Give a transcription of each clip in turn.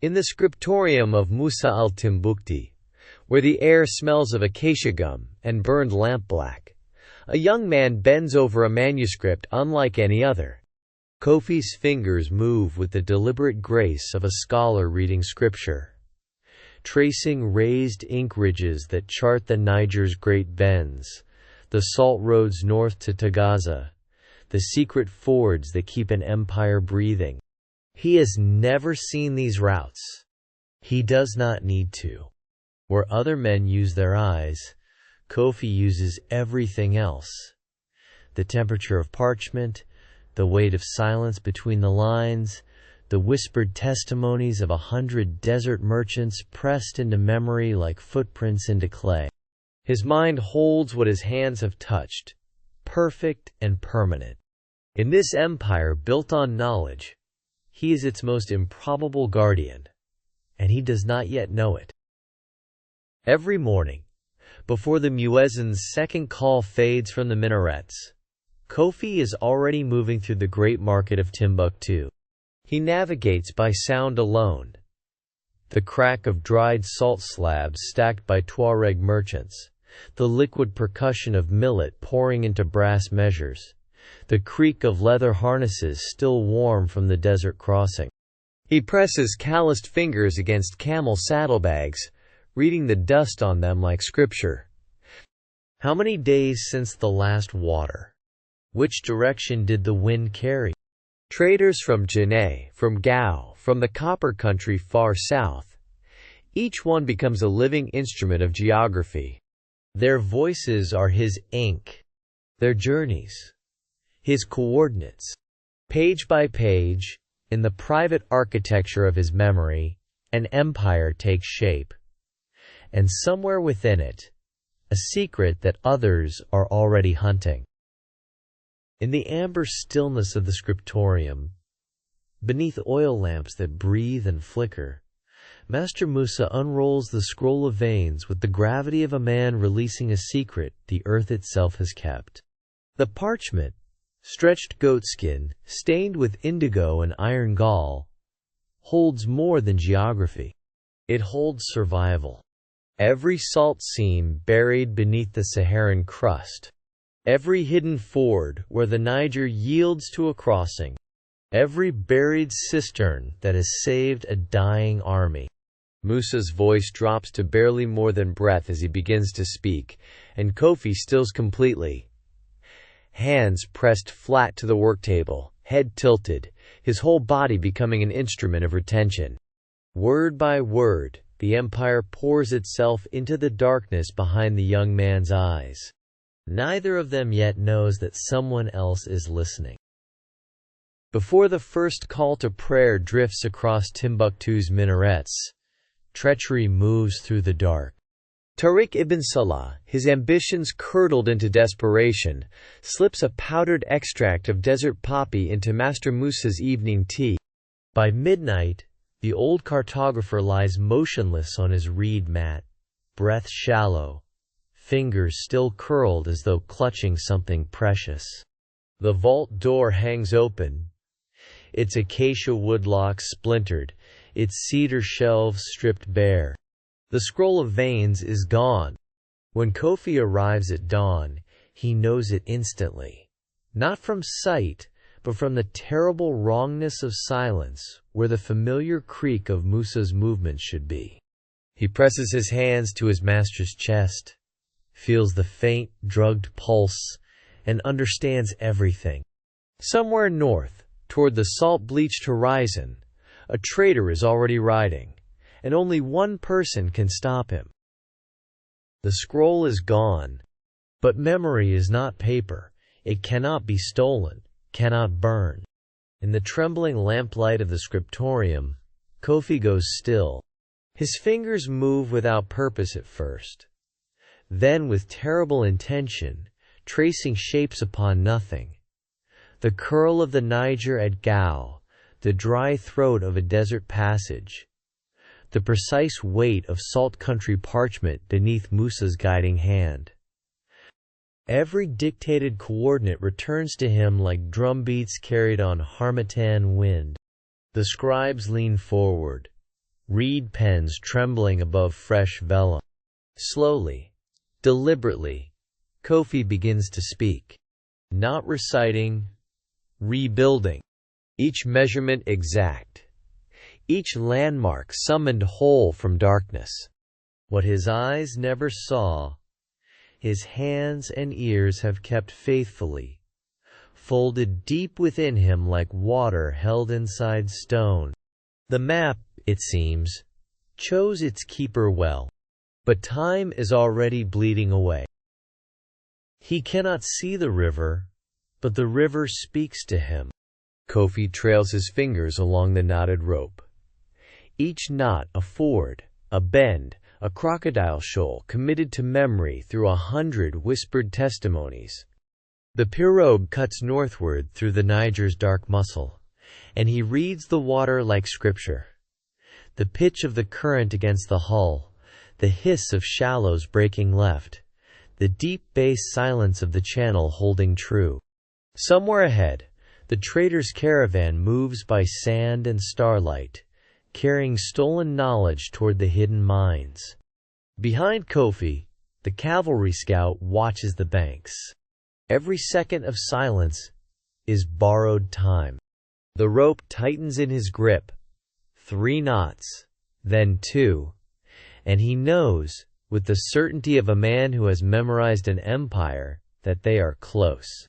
In the scriptorium of Musa al-Timbuktu, where the air smells of acacia gum and burned lampblack, a young man bends over a manuscript unlike any other. Kofi's fingers move with the deliberate grace of a scholar reading scripture, tracing raised ink ridges that chart the Niger's great bends, the salt roads north to Tagaza, the secret fords that keep an empire breathing. He has never seen these routes. He does not need to. Where other men use their eyes, Kofi uses everything else. The temperature of parchment, the weight of silence between the lines, the whispered testimonies of 100 desert merchants pressed into memory like footprints into clay. His mind holds what his hands have touched, perfect and permanent. In this empire built on knowledge, he is its most improbable guardian, and he does not yet know it. Every morning, before the muezzin's second call fades from the minarets, Kofi is already moving through the great market of Timbuktu. He navigates by sound alone. The crack of dried salt slabs stacked by Tuareg merchants, the liquid percussion of millet pouring into brass measures, the creak of leather harnesses still warm from the desert crossing. He presses calloused fingers against camel saddlebags, reading the dust on them like scripture. How many days since the last water? Which direction did the wind carry? Traders from Janneh, from Gao, from the copper country far south. Each one becomes a living instrument of geography. Their voices are his ink, their journeys, his coordinates. Page by page, in the private architecture of his memory, an empire takes shape. And somewhere within it, a secret that others are already hunting. In the amber stillness of the scriptorium, beneath oil lamps that breathe and flicker, Master Musa unrolls the scroll of veins with the gravity of a man releasing a secret the earth itself has kept. The parchment, stretched goatskin, stained with indigo and iron gall, holds more than geography. It holds survival. Every salt seam buried beneath the Saharan crust, every hidden ford where the Niger yields to a crossing, every buried cistern that has saved a dying army. Musa's voice drops to barely more than breath as he begins to speak, and Kofi stills completely. Hands pressed flat to the work table, head tilted, his whole body becoming an instrument of retention. Word by word, the empire pours itself into the darkness behind the young man's eyes. Neither of them yet knows that someone else is listening. Before the first call to prayer drifts across Timbuktu's minarets, treachery moves through the dark. Tariq ibn Salah, his ambitions curdled into desperation, slips a powdered extract of desert poppy into Master Musa's evening tea. By midnight, the old cartographer lies motionless on his reed mat, breath shallow, fingers still curled as though clutching something precious. The vault door hangs open, its acacia woodlock splintered, its cedar shelves stripped bare. The scroll of veins is gone. When Kofi arrives at dawn, he knows it instantly. Not from sight, but from the terrible wrongness of silence, where the familiar creak of Musa's movements should be. He presses his hands to his master's chest, feels the faint, drugged pulse, and understands everything. Somewhere north, toward the salt-bleached horizon, a trader is already riding, and only one person can stop him. The scroll is gone, but memory is not paper. It cannot be stolen, cannot burn. In the trembling lamplight of the scriptorium, Kofi goes still. His fingers move without purpose at first, then with terrible intention, tracing shapes upon nothing. The curl of the Niger at Gao, the dry throat of a desert passage, the precise weight of salt country parchment beneath Musa's guiding hand. Every dictated coordinate returns to him like drumbeats carried on harmattan wind. The scribes lean forward, reed pens trembling above fresh vellum. Slowly, deliberately, Kofi begins to speak. Not reciting, rebuilding. Each measurement exact. Each landmark summoned whole from darkness. What his eyes never saw, his hands and ears have kept faithfully, folded deep within him like water held inside stone. The map, it seems, chose its keeper well, but time is already bleeding away. He cannot see the river, but the river speaks to him. Kofi trails his fingers along the knotted rope. Each knot a ford, a bend, a crocodile shoal committed to memory through 100 whispered testimonies. The pirogue cuts northward through the Niger's dark muscle, and he reads the water like scripture. The pitch of the current against the hull, the hiss of shallows breaking left, the deep bass silence of the channel holding true. Somewhere ahead, the trader's caravan moves by sand and starlight, carrying stolen knowledge toward the hidden mines. Behind Kofi, the cavalry scout watches the banks. Every second of silence is borrowed time. The rope tightens in his grip. 3 knots, then 2, and he knows, with the certainty of a man who has memorized an empire, that they are close.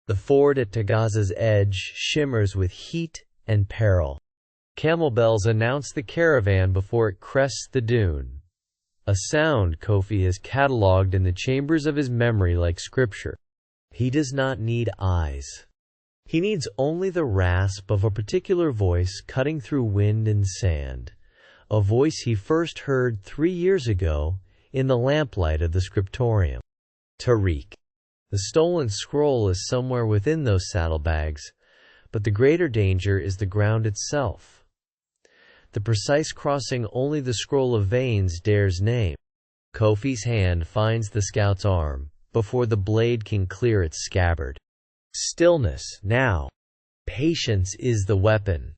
The ford at Tagaza's edge shimmers with heat and peril. Camel bells announce the caravan before it crests the dune. A sound Kofi has catalogued in the chambers of his memory like scripture. He does not need eyes. He needs only the rasp of a particular voice cutting through wind and sand, a voice he first heard 3 years ago in the lamplight of the scriptorium. Tariq. The stolen scroll is somewhere within those saddlebags, but the greater danger is the ground itself. The precise crossing only the scroll of veins dares name. Kofi's hand finds the scout's arm before the blade can clear its scabbard. Stillness now. Patience is the weapon.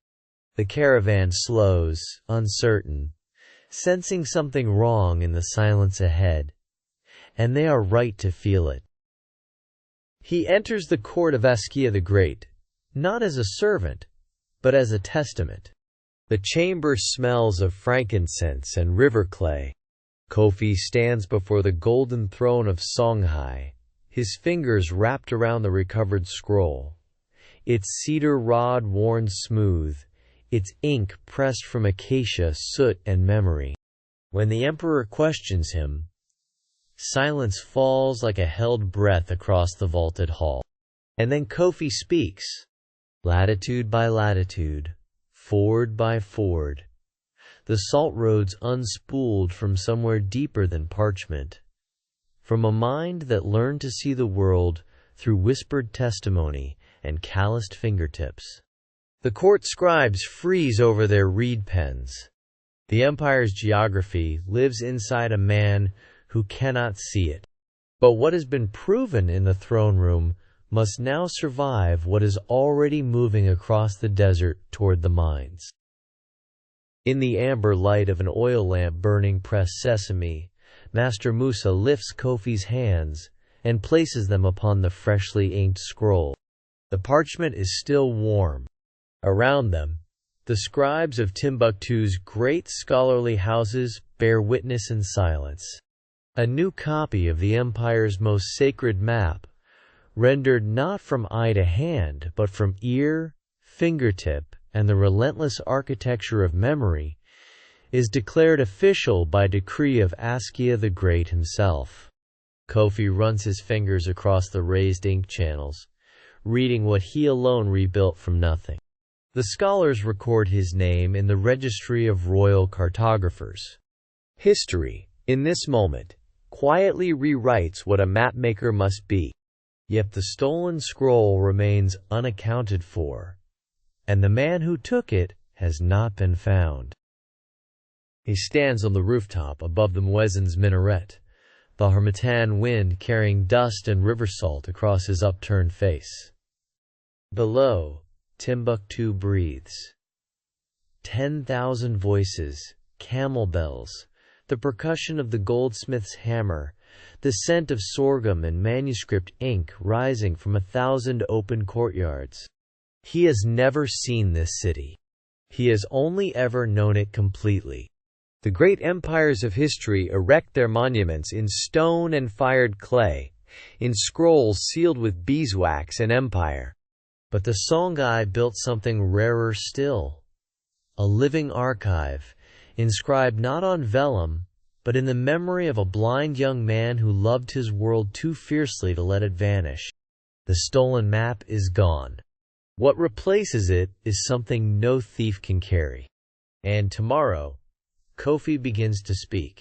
The caravan slows, uncertain, sensing something wrong in the silence ahead, and they are right to feel it. He enters the court of Askia the Great, not as a servant, but as a testament. The chamber smells of frankincense and river clay. Kofi stands before the golden throne of Songhai, his fingers wrapped around the recovered scroll, its cedar rod worn smooth, its ink pressed from acacia, soot, and memory. When the emperor questions him, silence falls like a held breath across the vaulted hall. And then Kofi speaks, latitude by latitude, ford by ford, the salt roads unspooled from somewhere deeper than parchment, from a mind that learned to see the world through whispered testimony and calloused fingertips. The court scribes freeze over their reed pens. The empire's geography lives inside a man who cannot see it. But what has been proven in the throne room must now survive what is already moving across the desert toward the mines. In the amber light of an oil lamp burning pressed sesame, Master Musa lifts Kofi's hands and places them upon the freshly inked scroll. The parchment is still warm. Around them, the scribes of Timbuktu's great scholarly houses bear witness in silence. A new copy of the empire's most sacred map, rendered not from eye to hand, but from ear, fingertip, and the relentless architecture of memory, is declared official by decree of Askia the Great himself. Kofi runs his fingers across the raised ink channels, reading what he alone rebuilt from nothing. The scholars record his name in the registry of royal cartographers. History, in this moment, quietly rewrites what a mapmaker must be. Yet the stolen scroll remains unaccounted for, and the man who took it has not been found. He stands on the rooftop above the muezzin's minaret, the harmattan wind carrying dust and river salt across his upturned face. Below, Timbuktu breathes. 10,000 voices, camel bells, the percussion of the goldsmith's hammer, the scent of sorghum and manuscript ink rising from 1,000 open courtyards. He has never seen this city. He has only ever known it completely. The great empires of history erect their monuments in stone and fired clay, in scrolls sealed with beeswax and empire. But the Songhai built something rarer still, a living archive, inscribed not on vellum, but in the memory of a blind young man who loved his world too fiercely to let it vanish. The stolen map is gone. What replaces it is something no thief can carry. And tomorrow, Kofi begins to speak.